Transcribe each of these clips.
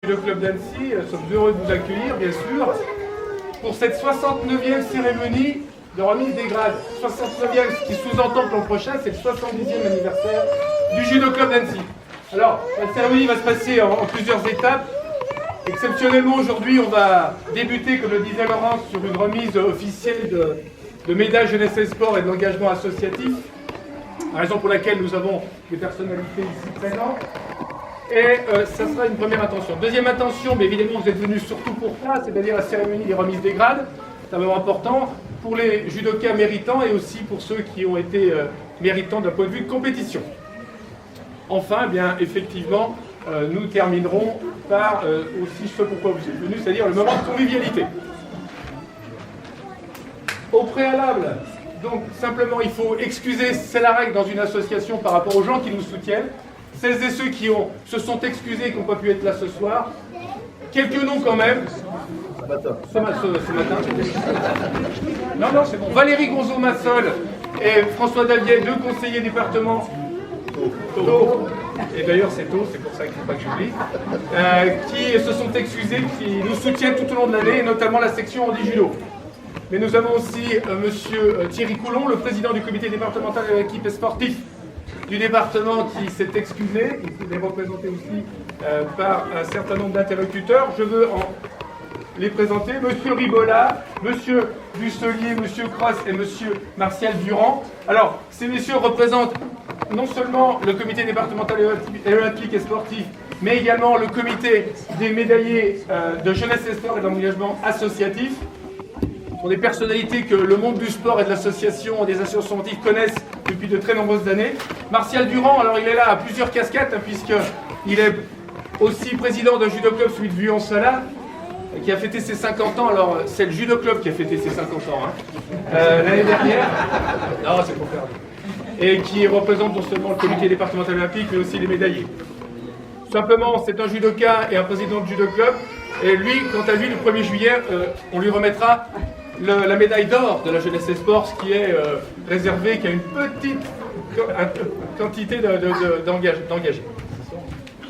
Le club d'Annecy, sommes heureux de vous accueillir, bien sûr, pour cette 69e cérémonie de remise des grades. 69e, ce qui sous-entend que l'an prochain, c'est le 70e anniversaire du judo club d'Annecy. Alors, la cérémonie va se passer en plusieurs étapes. Exceptionnellement, aujourd'hui, on va débuter, comme le disait Laurence, sur une remise officielle de médailles jeunesse et sport et de l'engagement associatif, raison pour laquelle nous avons des personnalités ici présentes. Et ça sera une première intention. Deuxième intention, mais évidemment vous êtes venus surtout pour ça, c'est-à-dire la cérémonie des remises des grades. C'est un moment important pour les judokas méritants et aussi pour ceux qui ont été méritants d'un point de vue de compétition. Enfin, eh bien effectivement, nous terminerons par aussi ce pourquoi vous êtes venus, c'est-à-dire le moment de convivialité. Au préalable, donc simplement il faut excuser, c'est la règle dans une association par rapport aux gens qui nous soutiennent. Celles et ceux qui se sont excusés et qui n'ont pas pu être là ce soir. Quelques noms quand même. Ce matin. Non, c'est bon. Valérie Gonzo-Massol et François Davier, deux conseillers département. Tôt. Et d'ailleurs c'est tôt, c'est pour ça qu'il ne faut pas que j'oublie. Qui se sont excusés, qui nous soutiennent tout au long de l'année, et notamment la section handi-judo. Mais nous avons aussi monsieur Thierry Coulon, le président du comité départemental de l'équipe sportive du département qui s'est excusé, il est représenté aussi par un certain nombre d'interlocuteurs. Je veux les présenter, monsieur Ribola, monsieur Dusselier, monsieur Cross et monsieur Martial Durand. Alors, ces messieurs représentent non seulement le comité départemental olympique et sportif, mais également le comité des médaillés de jeunesse et sport et d'engagement associatif. Ce sont des personnalités que le monde du sport et de l'association, des associations sportives connaissent depuis de très nombreuses années. Martial Durand, alors il est là à plusieurs casquettes, puisqu'il est aussi président d'un judo club, celui de Vuillan-Sala, qui a fêté ses 50 ans. Alors c'est le judo club qui a fêté ses 50 ans l'année dernière. Non, c'est pour faire. Et qui représente non seulement le comité départemental olympique, mais aussi les médaillés. Simplement, c'est un judoka et un président de judo club. Et lui, quant à lui, le 1er juillet, on lui remettra la médaille d'or de la jeunesse et sport, ce qui est réservé qu'à une petite quantité d'engagés.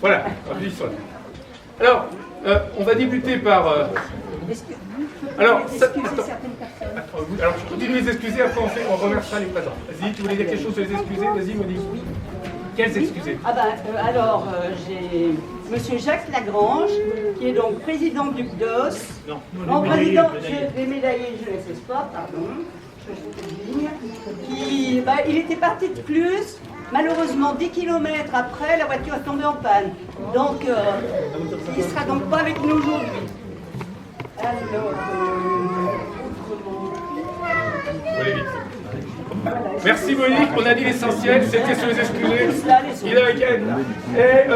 Voilà, alors, on va débuter par... Alors, je continue les excuser, après on remerciera les présents. Vas-y, tu voulais dire quelque chose sur les excusés? Vas-y, Monique. Quels excusés? J'ai monsieur Jacques Lagrange, qui est donc président du CDOS. Non, président des médaillés de jeunesse et sport, pardon. Il était parti de plus. Malheureusement, 10 km après, la voiture est tombée en panne. Donc, il ne sera donc pas avec nous aujourd'hui. Alors, merci Monique, on a dit l'essentiel, c'était sur les excusés. Il a et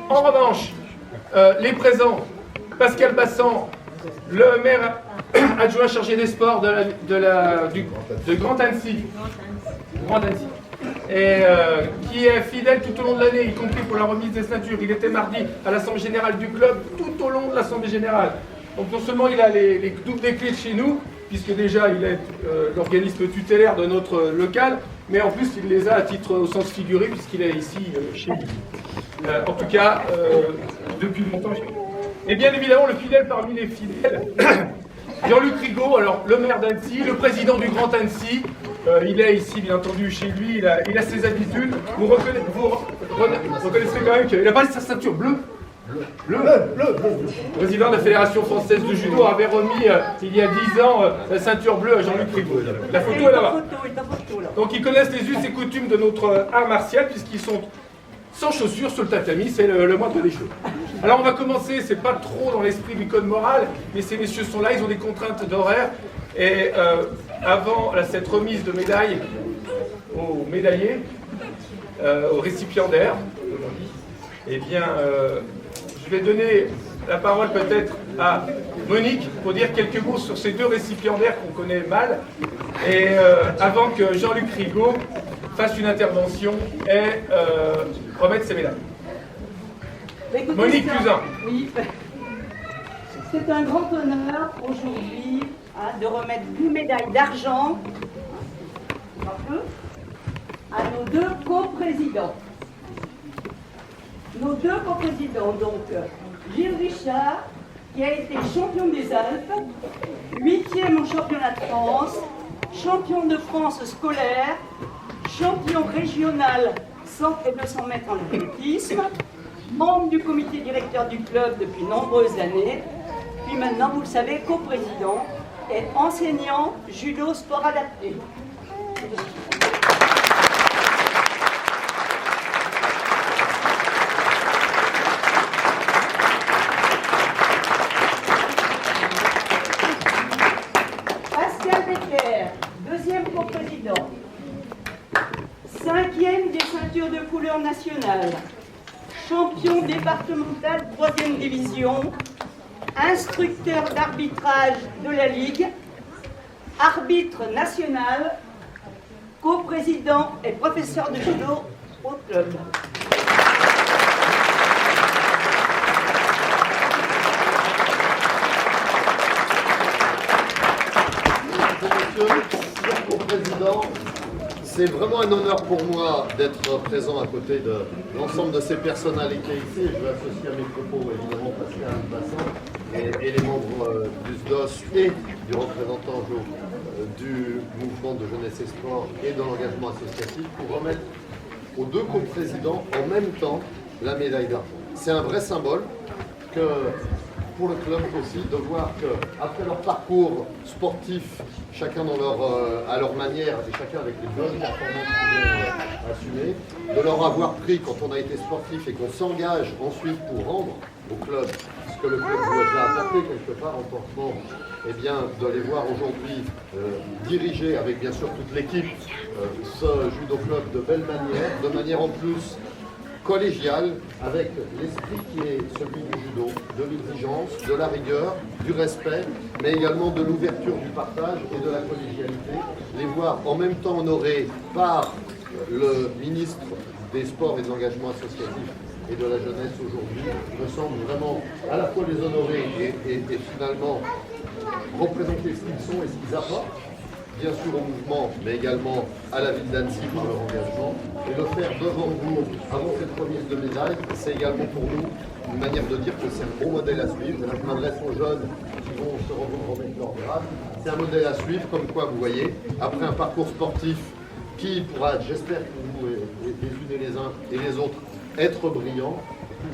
en revanche, les présents, Pascal Bassan, le maire adjoint chargé des sports de Grand Annecy, et qui est fidèle tout au long de l'année, y compris pour la remise des ceintures. Il était mardi à l'Assemblée Générale du club, tout au long de l'Assemblée Générale. Donc non seulement il a les doubles des clés de chez nous, puisque déjà il est l'organisme tutélaire de notre local, mais en plus il les a à titre au sens figuré, puisqu'il est ici chez lui. En tout cas, depuis longtemps chez lui. Et bien évidemment, le fidèle parmi les fidèles, Jean-Luc Rigaud, alors le maire d'Annecy, le président du Grand Annecy, il est ici bien entendu chez lui, il a ses habitudes. Vous reconnaissez quand même qu'il n'a pas sa ceinture bleue. Bleu. Le président de la Fédération française de judo avait remis il y a 10 ans la ceinture bleue à Jean-Luc Rigaud. La photo est là-bas. Donc ils connaissent les us et coutumes de notre art martial puisqu'ils sont sans chaussures sur le tatami, c'est le moindre des choses. Alors on va commencer, c'est pas trop dans l'esprit du code moral, mais ces messieurs sont là, ils ont des contraintes d'horaire. Et avant cette remise de médailles aux médaillés, aux récipiendaires, eh bien, je vais donner la parole peut-être à Monique pour dire quelques mots sur ces deux récipiendaires qu'on connaît mal, et avant que Jean-Luc Rigaud fasse une intervention et remette ses médailles. Écoutez, Monique Cousin. Oui. C'est un grand honneur aujourd'hui de remettre 10 médailles d'argent à nos deux co-présidents. nos deux coprésidents, donc Gilles Richard, qui a été champion des Alpes, 8e au championnat de France, champion de France scolaire, champion régional 100 et 200 mètres en athlétisme, membre du comité directeur du club depuis nombreuses années, puis maintenant, vous le savez, coprésident et enseignant judo sport adapté. Pascal Becker, deuxième coprésident, 5e des ceintures de couleur nationale, champion départemental 3e division, instructeur d'arbitrage de la Ligue, arbitre national, coprésident et professeur de judo au club. Monsieur, coprésident, c'est vraiment un honneur pour moi d'être présent à côté de l'ensemble de ces personnalités ici. Je vais associer à mes propos évidemment Pascal Bassan et les membres du SDOS et du représentant du mouvement de jeunesse et sport et de l'engagement associatif pour remettre aux deux coprésidents en même temps la médaille d'argent. C'est un vrai symbole que pour le club aussi de voir qu'après leur parcours sportif, chacun à leur manière et chacun avec les bonnes performances qu'ils ont assumées, de leur avoir pris quand on a été sportif et qu'on s'engage ensuite pour rendre au club ce que le club doit apporter quelque part en tant que membre, et bien de les voir aujourd'hui diriger avec bien sûr toute l'équipe ce judo club de belle manière, de manière en plus collégiale, avec l'esprit qui est celui du judo, de l'exigence, de la rigueur, du respect, mais également de l'ouverture du partage et de la collégialité. Les voir en même temps honorés par le ministre des Sports et de l'Engagement associatif et de la jeunesse aujourd'hui me semble vraiment à la fois les honorer et finalement représenter ce qu'ils sont et ce qu'ils apportent, bien sûr au mouvement, mais également à la ville d'Annecy par leur engagement. Et le faire devant vous, avant cette remise de médaille, c'est également pour nous une manière de dire que c'est un bon modèle à suivre. Et là, je m'adresse aux jeunes qui vont se remettre leur grade. C'est un modèle à suivre, comme quoi, vous voyez, après un parcours sportif qui pourra, j'espère pour vous, les unes et les uns et les autres, être brillant,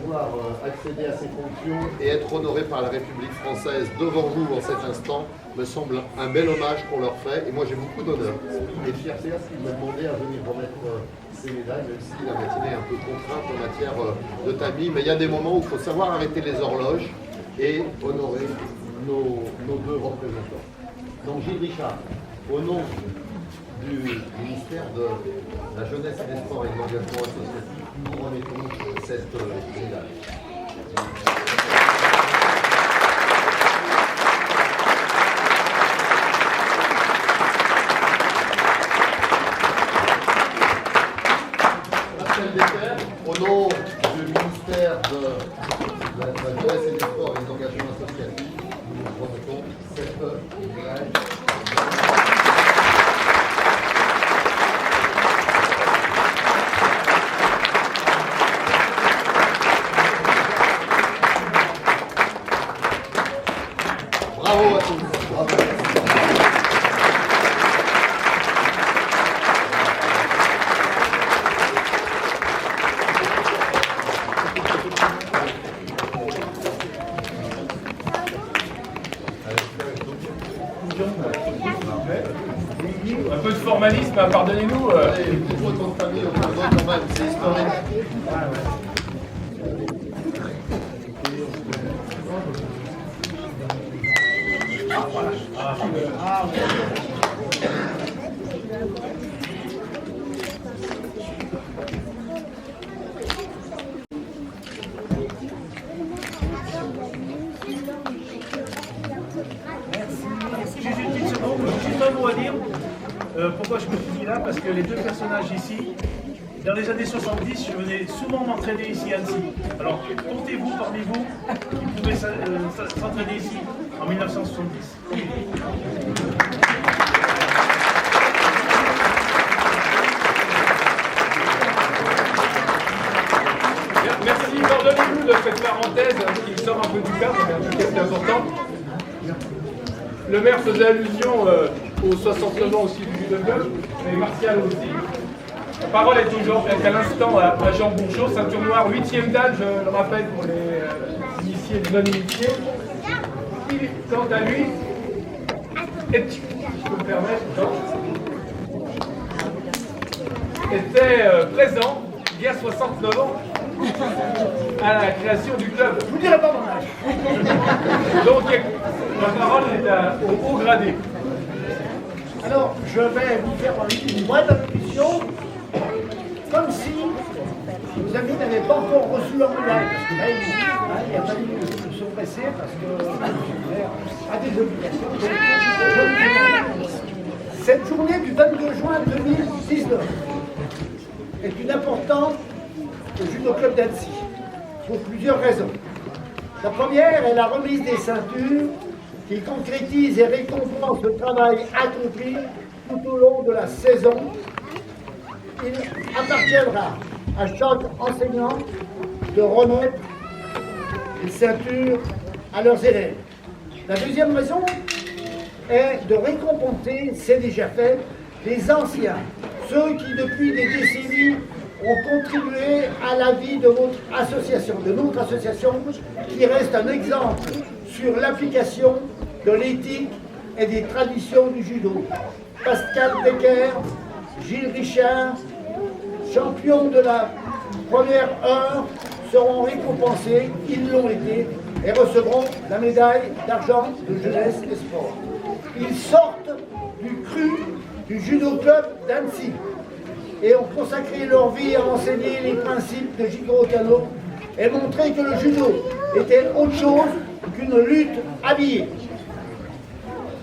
pouvoir accéder à ces fonctions et être honoré par la République française devant vous en cet instant, me semble un bel hommage qu'on leur fait. Et moi, j'ai beaucoup d'honneur et de fierté à ce qu'ils m'ont demandé à venir remettre ces médailles, même si la matinée est un peu contrainte en matière de timing. Mais il y a des moments où il faut savoir arrêter les horloges et honorer nos deux représentants. Donc, Gilles Richard, au nom du ministère de la Jeunesse et des Sports et de l'Engagement associatif, nous remettons cette médaille. Pascal Becker, au nom du ministère de la Jeunesse et des Sports et de l'Engagement associatif, nous remettons cette médaille. Bravo à tous. Bravo. Un peu de formalisme, pardonnez-nous. Pour votre famille, on peut voir quand même, c'est historique. Juste une petite seconde, juste un mot à dire. Pourquoi je me suis mis là? Parce que les deux personnages ici, dans les années 70, je venais souvent m'entraîner ici à Annecy. Alors, comptez-vous parmi vous qui pouvaient s'entraîner ici en 1970. Merci. sort un peu du cadre, mais en tout cas c'est important. Le maire faisait allusion aux 69 ans aussi du judo club, mais Martial aussi. La parole est toujours à l'instant à Jean Bourgeot, ceinture noire, 8e dan, je le rappelle pour les initiés et les non-initiés. Qui, quant à lui, est, si je peux me permettre, était présent il y a 69 ans à la création du club. Je vous dirai pas mon âge. Donc la parole est au haut gradé. Alors, je vais vous faire une brève allocution, comme si vos amis n'avaient pas encore reçu leur médaille. Parce que là, il a fallu se presser parce que a des obligations. Donc, cette journée du 22 juin 2019 est une importante au Judo Club d'Annecy, pour plusieurs raisons. La première est la remise des ceintures qui concrétise et récompense le travail accompli tout au long de la saison. Il appartiendra à chaque enseignant de remettre les ceintures à leurs élèves. La deuxième raison est de récompenser, c'est déjà fait, les anciens, ceux qui depuis des décennies ont contribué à la vie de votre association, de notre association, qui reste un exemple sur l'application de l'éthique et des traditions du judo. Pascal Becker, Gilles Richard, champions de la première heure, seront récompensés, ils l'ont été, et recevront la médaille d'argent de jeunesse et sport. Ils sortent du cru du Judo Club d'Annecy et ont consacré leur vie à enseigner les principes de Jigoro Kano et montrer que le judo était autre chose qu'une lutte habillée.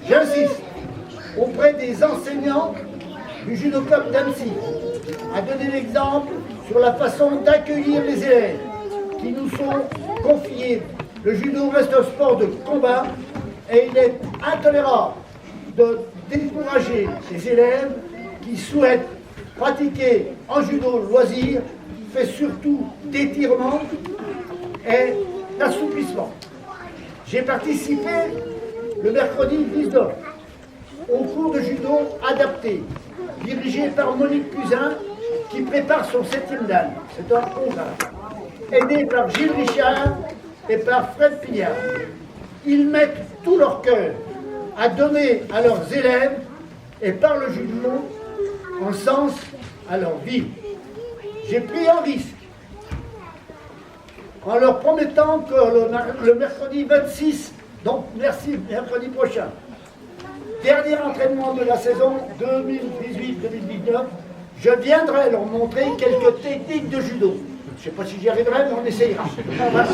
J'insiste auprès des enseignants du Judo Club d'Annecy à donner l'exemple sur la façon d'accueillir les élèves qui nous sont confiés. Le judo reste un sport de combat et il est intolérable de décourager les élèves qui souhaitent pratiquer en judo loisir, qui fait surtout d'étirement et d'assouplissement. J'ai participé le mercredi 19 au cours de judo adapté, dirigé par Monique Cousin, qui prépare son 7e dan. C'est un Hongrois. Aidé par Gilles Richard et par Fred Pignard. Ils mettent tout leur cœur à donner à leurs élèves et par le judo un sens à leur vie. J'ai pris un risque en leur promettant que le mercredi 26, donc merci, mercredi prochain, dernier entraînement de la saison 2018-2019, je viendrai leur montrer quelques techniques de judo. Je ne sais pas si j'y arriverai, mais on essayera. Voilà.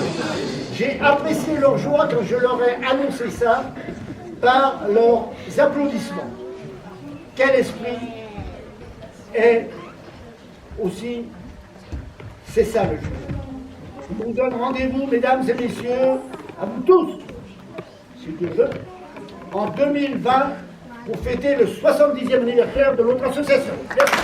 J'ai apprécié leur joie quand je leur ai annoncé ça par leurs applaudissements. Quel esprit! Et aussi, c'est ça le judo. Je vous donne rendez-vous, mesdames et messieurs, à vous tous, si Dieu veut, en 2020 pour fêter le 70e anniversaire de notre association. Merci.